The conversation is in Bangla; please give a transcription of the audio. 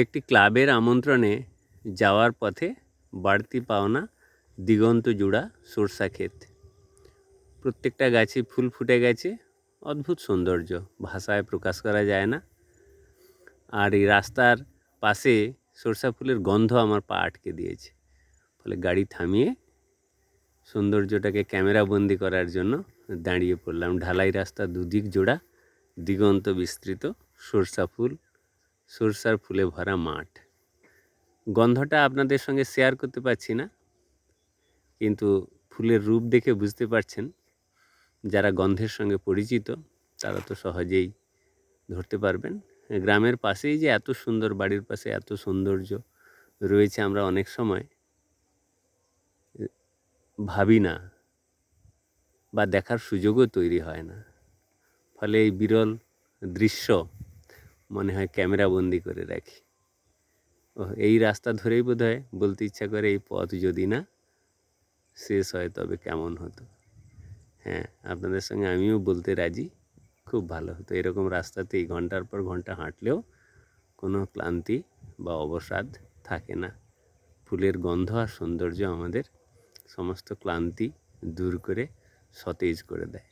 একটি ক্লাবের আমন্ত্রণে যাওয়ার পথে বাড়তি পাওনা দিগন্ত জোড়া সরষা ক্ষেত। প্রত্যেকটা গাছে ফুল ফুটে গেছে, অদ্ভুত সৌন্দর্য, ভাষায় প্রকাশ করা যায় না। আর এই রাস্তার পাশে সরষা ফুলের গন্ধ আমার পা আটকে দিয়েছে। ফলে গাড়ি থামিয়ে সৌন্দর্যটাকে ক্যামেরাবন্দি করার জন্য দাঁড়িয়ে পড়লাম। ঢালাই রাস্তা, দুদিক জোড়া, দিগন্ত বিস্তৃত, সরষার ফুলে ভরা মাঠ। গন্ধটা আপনাদের সঙ্গে শেয়ার করতে পারছি না, কিন্তু ফুলের রূপ দেখে বুঝতে পারছেন। যারা গন্ধের সঙ্গে পরিচিত তারা তো সহজেই ধরতে পারবেন। গ্রামের পাশেই যে এত সুন্দর, বাড়ির পাশে এত সৌন্দর্য রয়েছে, আমরা অনেক সময় ভাবি না বা দেখার সুযোগও তৈরি হয় না। ফলে এই বিরল দৃশ্য মনে হয় ক্যামেরাবন্দি করে রাখি। এই রাস্তা ধরেই বোধহয় বলতে ইচ্ছা করে, এই পথ যদি না শেষ হয় তবে কেমন হতো। হ্যাঁ, আপনাদের সঙ্গে আমিও বলতে রাজি, খুব ভালো হতো। এরকম রাস্তাতেই ঘন্টার পর ঘন্টা হাঁটলেও কোনো ক্লান্তি বা অবসাদ থাকে না। ফুলের গন্ধ আর সৌন্দর্য আমাদের সমস্ত ক্লান্তি দূর করে সতেজ করে দেয়।